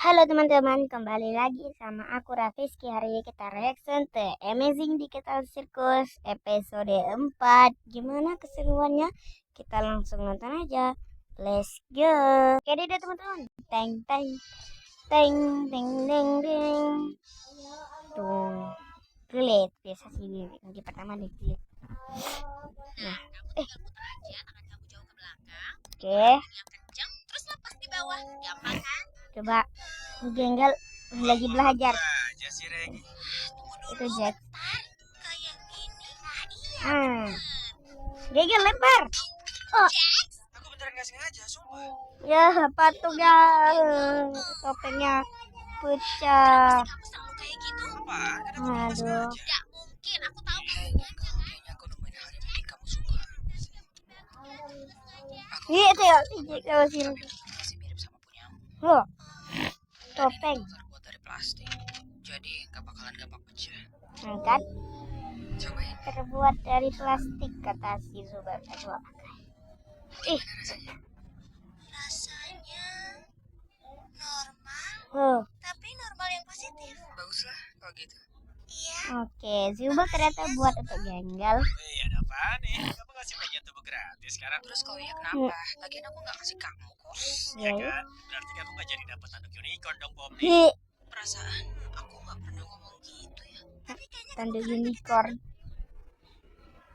Halo teman-teman, kembali lagi sama aku Raffiski. Hari ini kita reaction The Amazing Digital Circus episode 4. Gimana keseruannya? Kita langsung nonton aja. Let's go. Oke deh teman-teman. Teng teng teng teng teng teng. Tuh, kulit biasa sih di pertama di kulit. Nah, oke. Terus lepas di bawah, gampang kan? Coba Jenggal lagi belajar. Aja sih Regi. Itu Jack. Kayak gini. Nah, iya. Jenggal lempar. Oh, Aku beneran gak sengaja, sumpah. ya patungnya topengnya pecah. Kamu selalu kayak gitu? Apa? Kan aku Aduh. gak sengaja. Gak mungkin, aku tahu kamu sengaja. Kayaknya aku nemuin hal yang bikin kamu suka. Iya tuh ya, Jenggal sini. Masih mirip sama punyamu. Loh, Dan topeng. ini terbuat dari plastik. Jadi gak bakalan gampang pecah. Kan Cobain. terbuat dari plastik kata si Zubat. Coba pakai. Ih, Rasanya normal, oh. tapi normal yang positif. Baguslah kalau gitu. Iya. Oke, Zubat ternyata buat untuk Jenggal. Ada apaan nih? Kamu ngasih bagian tubuh gratis sekarang. Terus kalau iya kenapa? Lagian aku gak kasih kamu kok. Ya Kan? Berarti kamu gak jadi dapat tanduk unicorn dong, Poppy. Hi, Perasaan aku gak pernah ngomong gitu ya. Tapi kayaknya tanduk unicorn.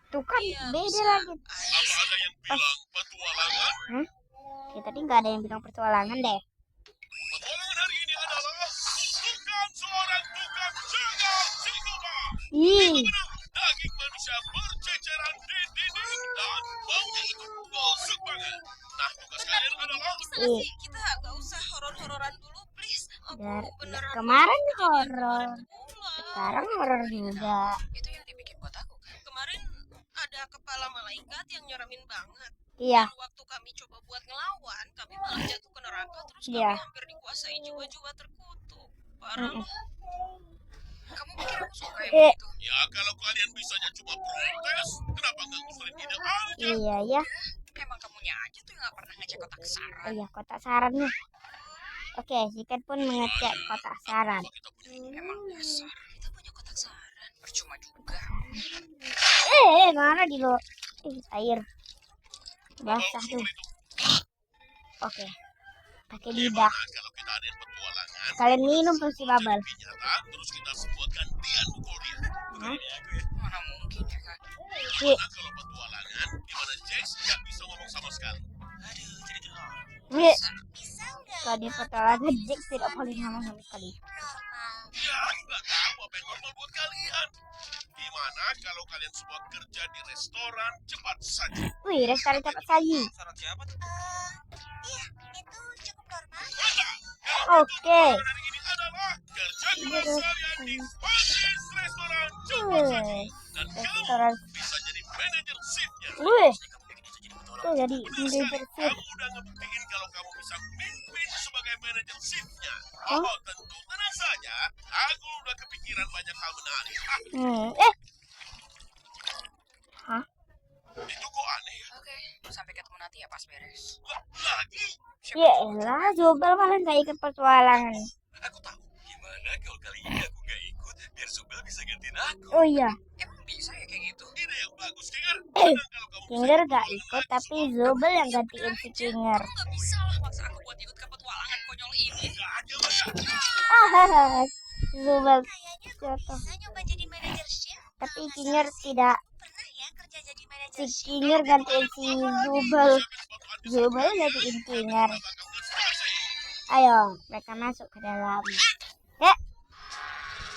Tuh kan beda lagi. apa ada yang bilang petualangan? Hah? Ya tadi nggak ada yang bilang pertualangan deh. Petualangan hari ini adalah kutukan seorang tukang jagal Sikoba. Ih, Daging manusia berceceran di dinding dan baunya itu busuk banget. Nah, tugas kalian adalah ih. kita gak usah horor-hororan dulu, please. Kemarin horor, sekarang horor juga. Itu yang dibikin buat aku kan. Kemarin ada kepala malaikat yang nyeremin banget. Iya, Dan waktu kami coba buat ngelawan, kami malah jatuh ke neraka. Terus Iya. kami hampir dikuasai jiwa-jiwa terkutuk. Parah loh. Kamu pikir aku suka yang Eh. begitu? Ya kalau kalian bisanya cuma protes, kenapa nggak ngusulin ide aja? iya ya. Emang kamunya aja tuh yang nggak pernah ngecek kotak saran. Oh iya, kotak saran nih. Oke, Sikat pun mengecek kotak saran. Kita punya emang dasar. Kita punya kotak saran. Percuma juga. Mana di lo? Air basah tuh. Oke, pakai lidah. Kalau kita ada petualangan, Kalian minum terus si babal. terus kita buat gantian pukul dia. Hah? Mana mungkin ya kan? Ih, Kalau petualangan, di mana Jax nggak bisa ngomong sama sekali. Aduh, jadi terharu. ih. Bisa udah. Kalau di petualangan Jack tidak boleh ngomong sama sekali. Ya, nggak tahu apa yang normal buat kalian. Gimana kalau kalian semua kerja di restoran cepat saja? Wih, restoran cepat saji. Syarat siapa tuh? Iya, itu cukup normal. Oke. Hari ini adalah kerja keras harian di Paris Restoran cepat saja. Dan kamu Restoran. bisa jadi manajer shiftnya. Wih, tuh jadi manajer shift. Kamu udah ngebuktiin kalau kamu bisa mimpin sebagai manajer shiftnya. Hah? Oh, tentu. Tenang saja. Aku udah kepikiran banyak hal menarik. Hah? Itu kok aneh ya? Oke, sampai ketemu nanti ya pas beres. Lagi? Ya elah, Zobel malah nggak ikut petualangan. Aku tahu. Gimana kalau kali ini aku nggak ikut, biar Zobel bisa gantiin aku. Oh iya, Emang bisa ya kayak gitu? Ide yang bagus, Kinger. Kinger nggak ikut, tapi Zobel yang gantiin si Kinger. Nggak bisa lah maksa aku buat ikut ke petualangan konyol ini. Ah, Zobel Kayaknya jatuh. bisa nyoba jadi manajer chef. Tapi Kinger tidak. Pernah ya kerja jadi Si manajer chef? Kinger gantiin si Zobel. Zobel gantiin Kinger. Ayo, mereka masuk ke dalam.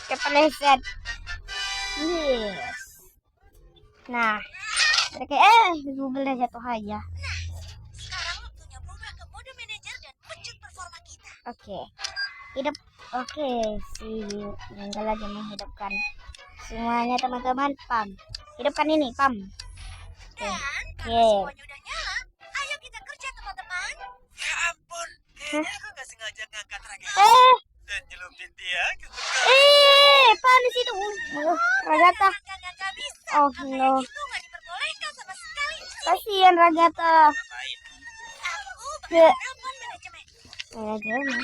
Kepleset. Yes. Nah, mereka Zobel udah jatuh aja. Sekarang waktunya berubah ke mode manajer dan pecut performa kita. Oke. Hidup. Oke, si Jenggal lagi menghidupkan semuanya teman-teman. Pam. Hidupkan ini, Pam. Dan Oke. kalau semuanya udah nyala, ayo kita kerja teman-teman. Ya ampun, kayaknya aku gak sengaja ngangkat Ragata dan nyelupin dia ke Panas itu. Ragata. Gak bisa. Oh Apa no. yang itu gak diperbolehkan sama sekali. Kasihan Ragata. Aku Ke bakal telepon manajemen. manajemen.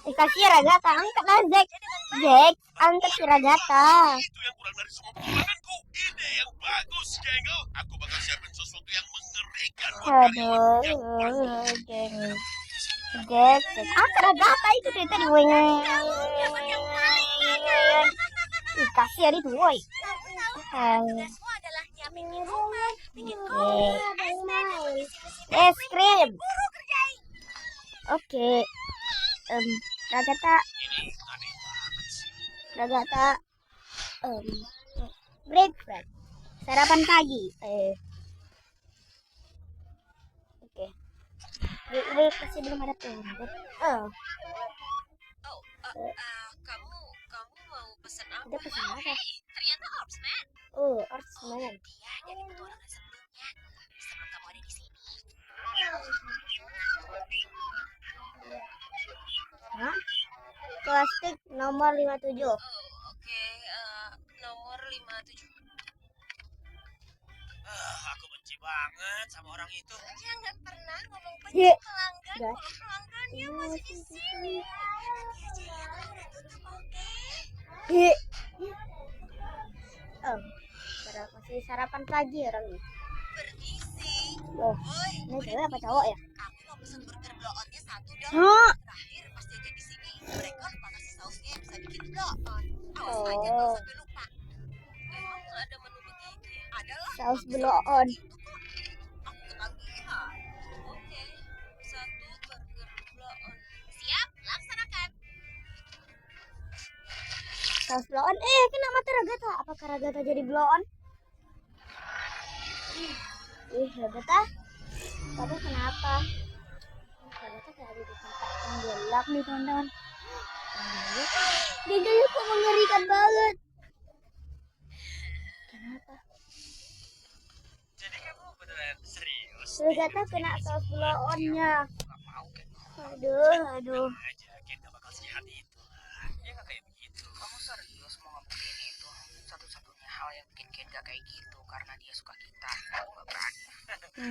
Dikasih Ragata, angkatlah Zack. Zack, angkat si Ragata. Itu yang kurang dari semua perjuanganku. Ide yang bagus, Gengel. Aku bakal siapin sesuatu yang mengerikan buat karyawan yang paling. Aduh, geng. Zack, angkat Ragata itu dari tadi, weng. Kasih ya itu, woi. Tugasmu adalah nyiapin di rumah, bikin kopi, es teh, dan mengisi mesin Es krim. buru kerjain. Oke. Ragata, Ini aneh banget sih. Ragata. Breakfast. Sarapan pagi. Oke. Break masih belum ada tuh. Oh, Kamu mau pesan apa? Udah pesan apa? Hey, ternyata Orbsman. Orsman. Dia dari petualangan sebelumnya. Sebelum kamu ada di sini. Hah? Plastik nomor 57. Oke, nomor 57. Aku benci banget sama orang itu. Jangan pernah ngomong Ye. benci pelanggan Udah. kalau pelanggannya masih di sini. Nanti aja ya kalau udah tutup, oke? Pada masih sarapan pagi orang ini. Permisi. Oh, Woi, ini cewek apa cowok ya? aku mau pesen burger blow-onnya 1 dong. Hah? Terakhir pas jajan di sini, mereka lupa kasih sausnya yang bisa bikin blow-on. Awas Oh. aja kalau sampai lupa. Emang ada menu begitu ya? Ada lah. Saus Bisa blow-on. begitu kok. Aku ketagihan. Oke, 1 burger blow-on. Siap, laksanakan. Saus blow-on. Kena mata Ragata. Apakah Ragata jadi blow-on? Ragata. Kamu kenapa? Ragata kayak ada di tempat yang gelap nih, teman-teman. Genggelnya kok mengerikan banget. Kenapa? Jadi kamu beneran serius? Ragata kena saus blow-onnya. Gak mau kan? Aduh. Aja, Ken gak bakal sejahat itu lah. Ya gak kayak begitu. Kamu serius mau ngelakuin itu? Satu-satunya hal yang bikin Ken gak kayak gitu karena dia suka kita. Aku gak berani.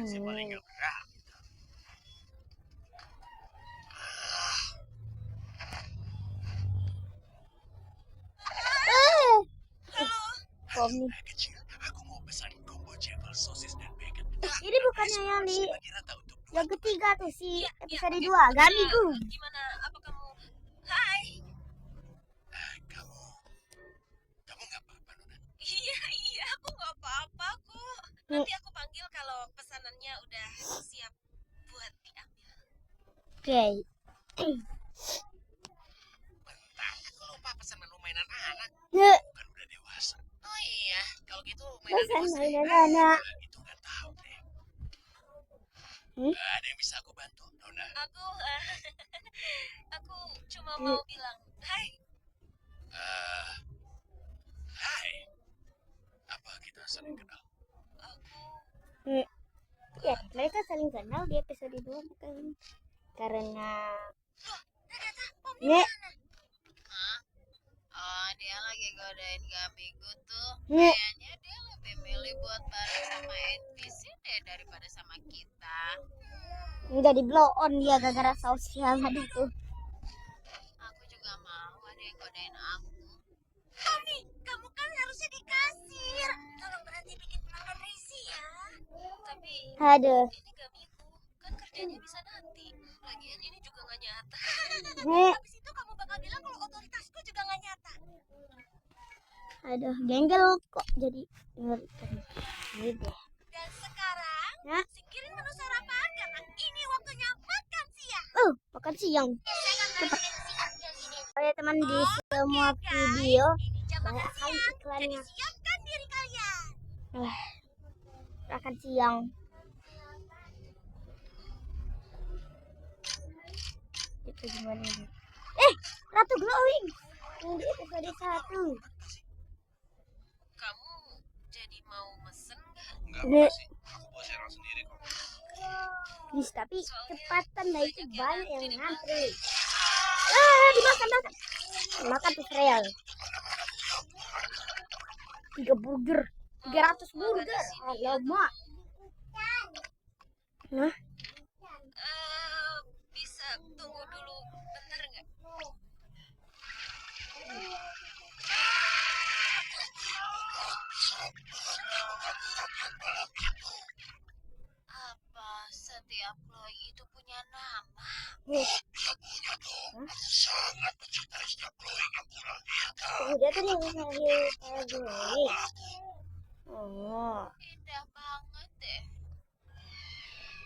Si paling gak berani. Komik. Kecil, aku mau pesan combo jebel sosis dan bacon. Ini bukannya yang di Lagi rata untuk yang ketiga tuh si episode 2 Oke. Gamiku. Gimana? Apa kamu? Hai. kamu gak apa-apa, Nona? Iya, aku nggak apa-apa kok. Nanti aku panggil kalau pesanannya udah siap buat diambil. Oke. Bentar, aku lupa pesan menu mainan anak. Yuk, Bukan udah dewasa. Oh iya, kalau gitu pesan dewasa ya. mainan anak. Itu gak tahu deh. Hmm? Ada yang bisa aku bantu, Nona? Aku cuma mau bilang, hai. Hai. Apa kita saling kenal? Ya, mereka saling kenal di episode 2 bukan? Karena Nek, Oh, dia lagi godain Gamiku tuh. Nek, Kayaknya dia lebih milih buat bareng sama NPC deh daripada sama kita. udah di blow on dia gara-gara saus yang ada tuh. Aku juga mau ada yang godain aku. Tommy, kamu kan harusnya di kasir. Tolong berhenti bikin pelanggan risih ya. Tapi Aduh. ini Gamiku, kan kerjanya bisa nanti. Lagian ini juga nggak nyata. Nek, Habis itu kamu bakal bilang kalau otoritasku juga nggak nyata. aduh, gengkel kok jadi ngerikan. Gitu. Dan sekarang, Ya. singkirin menu sarapan karena ini waktunya makan siang. Makan siang. Cepat. Oke teman, di semua video Ini jam banyak makan sekali siang. Jadi iklannya. siapkan diri kalian. Makan siang. Itu gimana ini? Ratu glowing yang di episode 1. Kamu jadi mau mesen nggak? Enggak Nek. apa sih. Aku bawa serang sendiri kok. Bis, tapi cepatan lah itu banyak yang ngantri. Dimakan tuh real. 3 burger, 300 burger. Alamak. Nah, Bisa Tunggu dulu, bentar nggak? Apa setiap Chloe itu punya nama? Dia tuh yang manggil Chloe. Oh. Indah banget deh.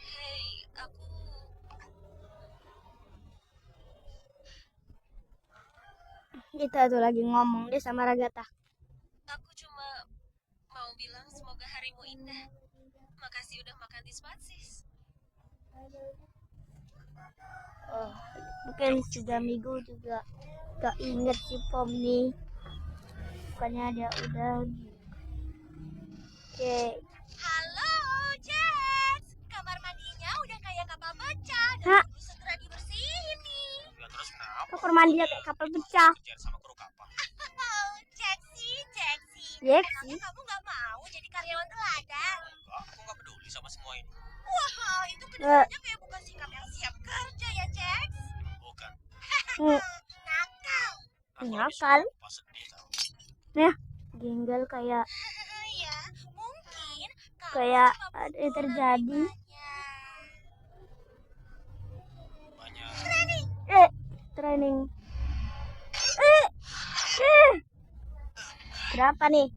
Hei, aku Kita tuh lagi ngomong deh sama Ragatha. cuma mau bilang semoga harimu indah. Makasih udah makan di Spatsis. Oh, mungkin sudah minggu juga gak inget si Pom nih. Bukannya dia udah. Oke. Halo, Jax. Kamar mandinya udah kayak kapal pecah dan Hah? perlu segera dibersihin nih. Ya terus kenapa? Kamar mandinya kayak kapal pecah. Kejar sama kru kapal. Oh, Jaxi. Jaxi? Emangnya kamu nggak mau jadi karyawan teladan? Enggak, aku nggak peduli sama semua ini. Wah, itu kedengarannya kayak bukan sikap yang siap kerja ya, Jax. Bukan. Nakal. Aku lebih Nakal. suka pas sedih tau. Nah, genggal kayak Ya, mungkin kamu kayak cuma ada yang butuh terjadi. lebih Banyak. Training. Berapa nih?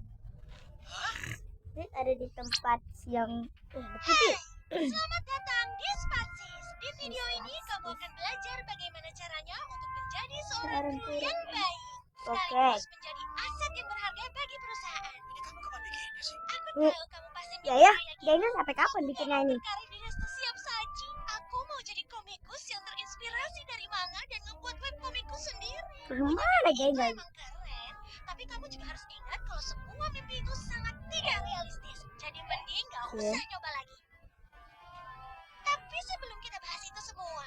Ini ada di tempat yang betul. Selamat datang di Spatsis. Di video ini kamu akan belajar bagaimana caranya untuk menjadi seorang kru yang baik. Oke. Sekaligus menjadi aset yang berharga bagi perusahaan. Ini kamu kapan bikinnya sih? Aku tahu kamu pasti mikir Ya, kayak kayaknya sampai kapan bikinnya ini? berkarir di resto siap saji. Aku mau jadi komikus yang terinspirasi dari manga dan membuat web komikus sendiri. Gimana Itu genggal? emang keren. Tapi kamu juga harus ingat kalau semua mimpi itu sangat tidak realistis. Jadi mending gak usah coba lagi. Tapi sebelum kita bahas itu semua,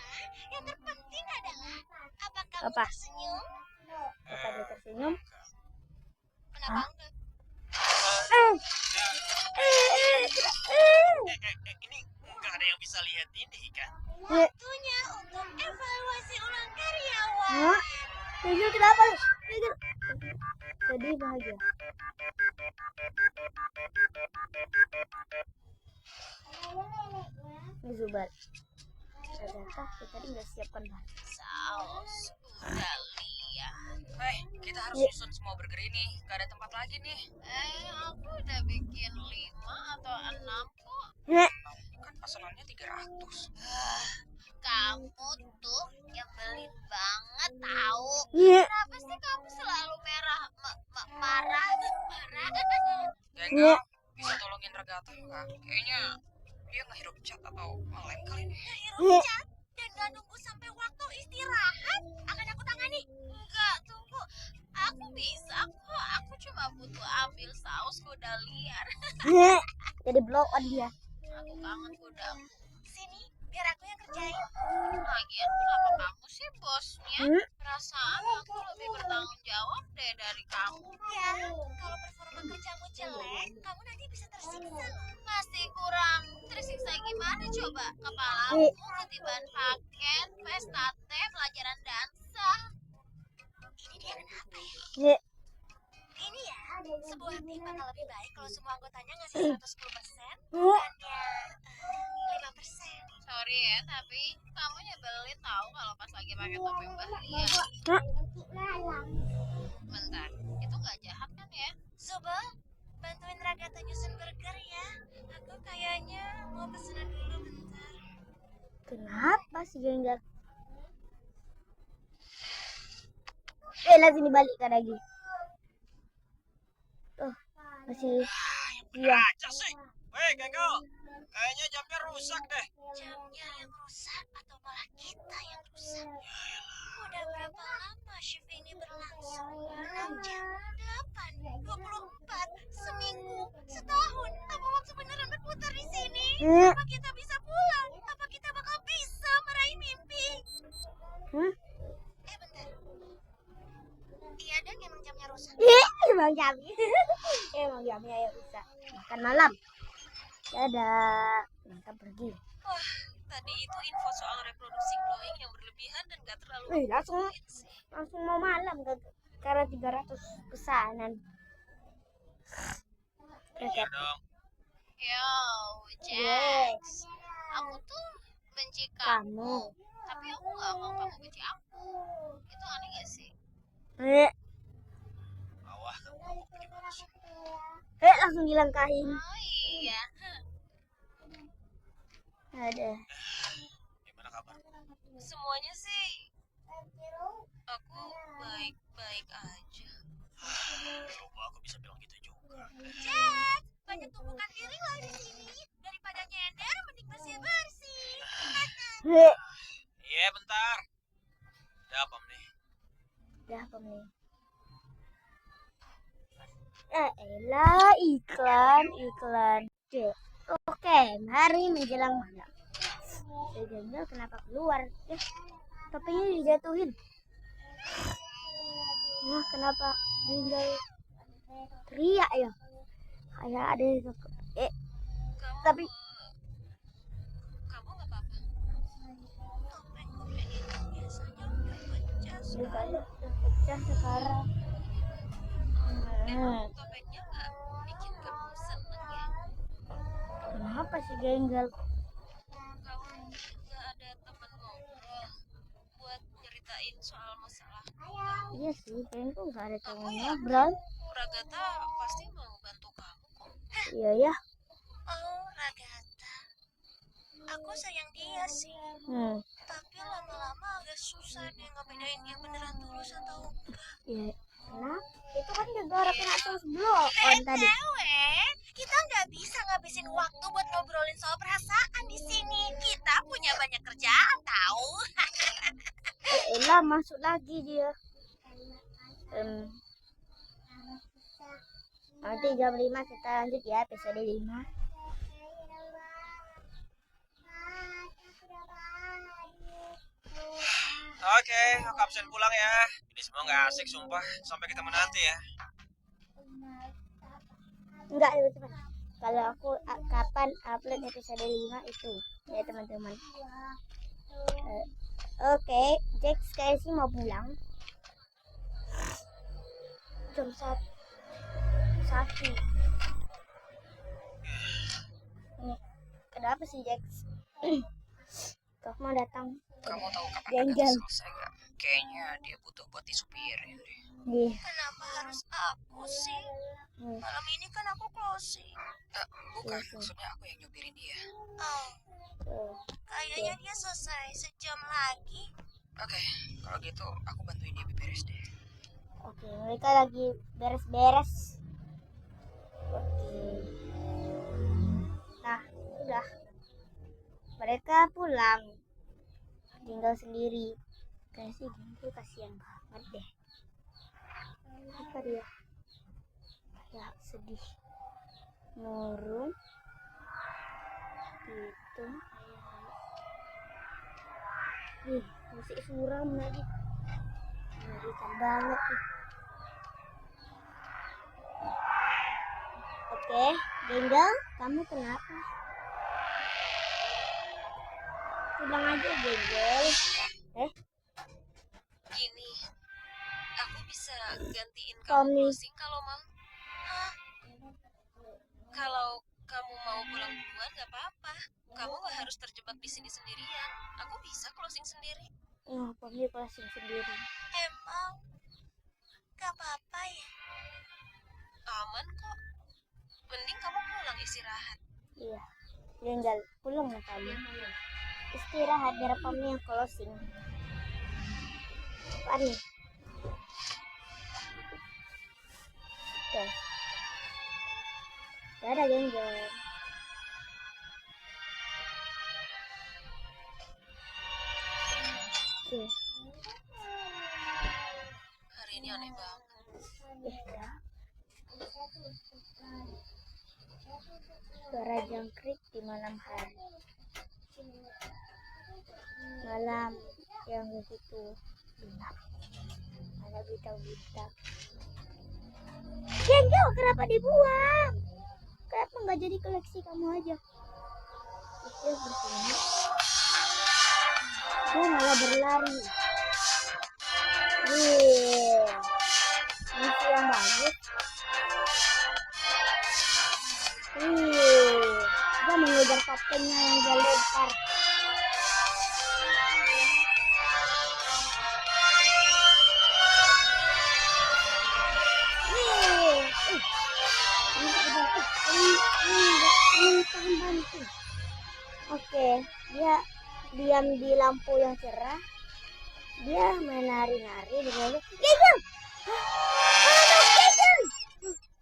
yang terpenting adalah apa kamu Apa? tersenyum? Apa dia tersenyum? Kenapa enggak? Ini nggak ada yang bisa lihat ini kan? Waktunya untuk evaluasi ulang karyawan. Hah? Genggal kenapa? Genggal. Sedih bahagia. Ini Zubat. Ternyata kita tadi nggak siapkan bahan. Saus udah lihat. Kita harus susun semua burger ini. Gak ada tempat lagi nih. Aku udah bikin 5 atau 6 kok. Kan pesanannya 300. Kamu tuh nyebelin banget tahu. Iya. Kenapa sih kamu selalu marah? Genggal, bisa tolongin Ragatha nggak? Kayaknya dia nggak hirup cat atau ngelem kali ini. Hirup cat dan gak nunggu sampai waktu istirahat. Akan aku tangani. Enggak, tunggu. Aku bisa kok. Aku cuma butuh ambil saus kuda liar. Jadi blow on dia. Aku kangen kudaku. Sini, biar aku yang kerjain. Lagian kenapa kamu sih bosnya? Perasaan aku lebih bertanggung jawab deh dari kamu. Ya, kalau performa kerjamu jelek, kamu nanti bisa tersiksa. Masih kurang tersiksa gimana coba? Kepalamu ketiban paket, pesta teh, pelajaran dansa. Ini dia kenapa ya? Ini ya, sebuah tim bakal lebih baik kalau semua anggotanya ngasih 110%, bukannya 5%. Sorry ya, tapi kamu nyebelin tahu kalau pas lagi pakai topeng bahaya. Bentar, itu nggak jahat kan ya? Zubel, bantuin Ragatha nyusun burger ya. Aku kayaknya mau pesanan dulu bentar. Kenapa sih genggal? Lah sini balikkan lagi. Masih iya. Aja sih. Weh, Genggal. Kayaknya jamnya rusak deh. Jamnya yang rusak atau malah kita yang rusak? Udah berapa lama shift ini berlangsung? 6 jam, 8, 24, seminggu, setahun. Apa waktu beneran berputar di sini? Apa kita bisa pulang? Apa kita bakal bisa meraih mimpi? Bentar. Iya, dan emang jamnya rusak. Emang jamnya. Emang jamnya ya bisa. Makan malam. Dadah. Kita pergi. Wah, Tadi itu info soal reproduksi glowing yang berlebihan dan gak terlalu langsung valid sih. mau malam karena 300 pesanan. Iya dong. Yo, Yes. Jax. Aku tuh benci Kamu. kamu. Tapi aku gak mau kamu benci aku. Itu aneh gak sih? Bawah kamu gimana sih? Langsung dilangkahin. Oh iya. Ada. Gimana kabar? Semuanya sih. Aku baik-baik aja. Coba aku bisa bilang gitu juga. Jax, banyak tumpukan diri loh di sini. Daripada nyender, mending bersih-bersih. Iya bentar. Ada apa nih? Udah apa nih? Elah iklan. Oke, hari menjelang malam. Gagal kenapa keluar? Topinya dijatuhin. Nah, kenapa Gagal teriak ya? Kayak ada tapi Kamu nggak apa-apa? Topengku itu biasanya udah pecah Gagal udah pecah sekarang. Emang topengnya nggak bikin kamu seneng ya? Kenapa sih Gagal? Kamu nggak ada teman ngobrol buat nyeritain soal masalah? Iya sih, kayaknya nggak ada teman ngobrol. Ragata pasti mau bantu kamu kok. Iya ya. Oh, Ragata. Aku sayang dia sih. Tapi lama-lama agak susah deh ngebedain dia beneran tulus atau enggak. Iya. Kenapa? Itu kan gara-gara kena terus blow on tadi. Kita nggak bisa ngabisin waktu buat ngobrolin soal perasaan di sini. Kita punya banyak kerjaan tahu. Elah masuk lagi dia. Nanti jam 5 kita lanjut ya episode 5. Oke, aku absen pulang ya. Ini semua nggak asik sumpah. Sampai ketemu nanti ya. Enggak, teman. Kalau aku kapan upload episode 5 itu ya teman-teman. Oke, Jax kayak sih mau pulang. Jam 1. Kenapa sih Jax? Kau mau datang? Kamu tahu kapan Gagal. Agatha selesai gak? Kayaknya dia butuh buat disupirin deh. Nih. Kenapa harus aku sih? Malam ini kan aku closing. Bukan, maksudnya aku yang nyupirin dia. Oh, kayaknya dia selesai sejam lagi. Oke, kalau gitu aku bantuin dia beres deh. Oke, mereka lagi beres-beres. Oke. Nah, udah. Mereka pulang. Tinggal sendiri. Kayaknya sih Gintu kasihan banget deh. Apa dia? Kayak sedih. Murung. Gitu. Nih, musik suram lagi. Mengerikan banget nih. Oke, Gagal, kamu kenapa? Pulang aja Gagal. Gini, aku bisa gantiin kamu Tommy. closing kalau mau. Kalau kamu mau pulang duluan gak apa-apa. Kamu gak harus terjebak di sini sendirian. Aku bisa closing sendiri. Tommy closing sendiri. Emang gak apa-apa ya? Aman kok. Mending kamu pulang istirahat. Iya, Gagal, pulang lah kamu. Istirahat biar Tommy yang closing. Apaan nih? Oke. Dadah Gagal. Oke. Hari ini aneh banget. Ya. Suara jangkrik di malam hari. Malam yang begitu gelap. Ada bintang-bintang. Gagal, kenapa dibuang? Kenapa nggak jadi koleksi kamu aja? Itu bersini. Dia malah berlari. Wih, misi yang bagus. Wih, dia mengejar kaptennya yang dia lempar. Wih, tahan bantu. Oke, dia diam di lampu yang cerah. Dia menari-nari dengan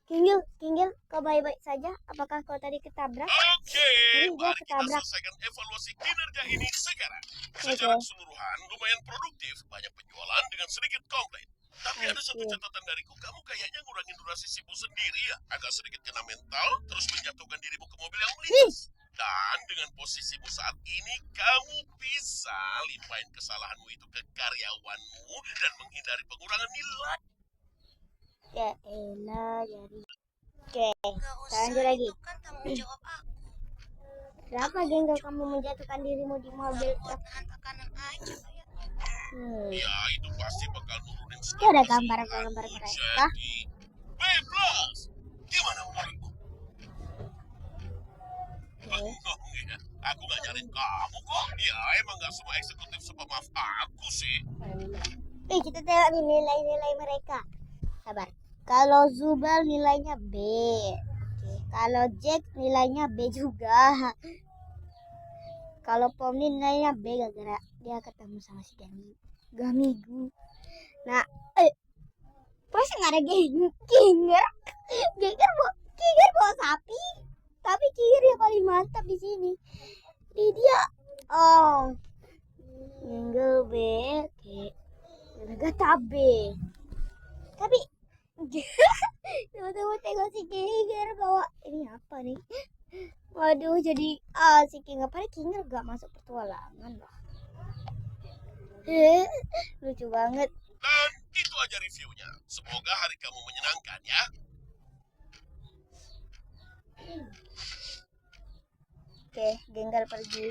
Kinggil. Kinggil, kau baik-baik saja? Apakah kau tadi ketabrak? Oke, Dia mari kita ketabrak. selesaikan evaluasi kinerja ini sekarang. Secara keseluruhan lumayan produktif, banyak penjualan dengan sedikit komplain. Tapi ada satu catatan dariku, kamu kayaknya ngurangin durasi SIBU sendiri ya. Agak sedikit kena mental, terus menjatuhkan dirimu ke mobil yang melintas. Dan dengan posisimu saat ini, kamu bisa limpahin kesalahanmu itu ke karyawanmu dan menghindari pengurangan nilai. Ya elah, jadi. Oke, Gak kita lanjut usah, lagi. itu kan tanggung jawab aku. Kenapa Genggel kamu menjatuhkan dirimu di mobil Gak buat truk? nahan tekanan aja kayak. Ya, itu pasti bakal nurunin skor. Ini ada gambar-gambar mereka. Jadi, B+. Gimana menurutmu? Bengong ya. Aku gak nyariin kamu kok. Ya, emang gak semua eksekutif sepemaaf aku sih. Kita tengok nih nilai-nilai mereka. Sabar. Kalau Zubel nilainya B. Oke. Kalau Jack nilainya B juga. Kalau Pomni nilainya B gara-gara dia ketemu sama si Gamigu. Nah, pas nggak ada Ginger bawa sapi. Tapi Kinger yang paling mantap di sini. Dia Ginger B. Oke. Gata B. Tapi teman-teman tengok si Kinger bawa ini apa nih? Waduh, jadi si Kinger pada Kinger gak masuk petualangan loh. Lucu banget. Dan itu aja reviewnya. Semoga hari kamu menyenangkan ya. Oke, Genggal pergi.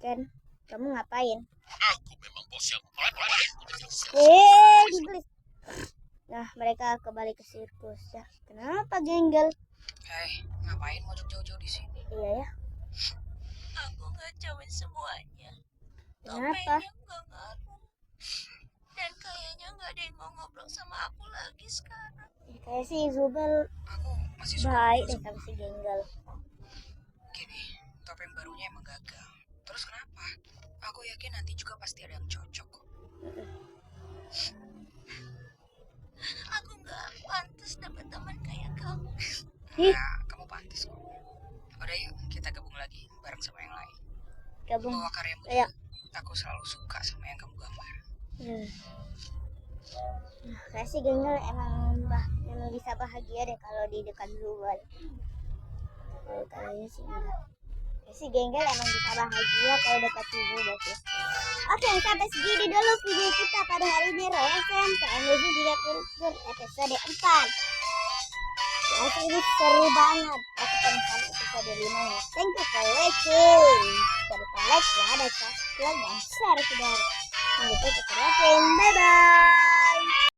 Ken, kamu ngapain? Aku memang bos yang baik. Inggris. Nah, mereka kembali ke sirkus ya. Kenapa Genggal? Hei, ngapain mau jauh-jauh di sini? Iya ya. Aku ngacauin semuanya. Kenapa? Topengnya gak ngaruh. Dan kayaknya gak ada yang mau ngobrol sama aku lagi sekarang. Kayak si Zubel Aku masih suka baik ngobrol deh sama si Genggal. Gini, topeng barunya emang gagal. Terus kenapa? Aku yakin nanti juga pasti ada yang cocok kok. Aku gak pantas dapet teman kayak kamu. Nah, kamu pantas kok. Udah yuk, kita gabung lagi bareng sama yang lain. Gabung. Bawa karyamu Ayo. juga. Aku selalu suka sama yang kamu gambar. Nah, kayak si Genggal emang bisa bahagia deh kalau di dekat Zubel. Kayaknya sih enggak. Si Genggal emang bisa bahagia kalau dekat Zubel sih. Oke, sampai segini dulu video kita pada hari ini. Reaction ke Amazing Director episode 4. Episode ini seru banget. Aku pengen sampai episode 5 ya. Thank you for watching. Jangan lupa like ya, dan subscribe dan share ke dari. Sampai jumpa. Bye bye.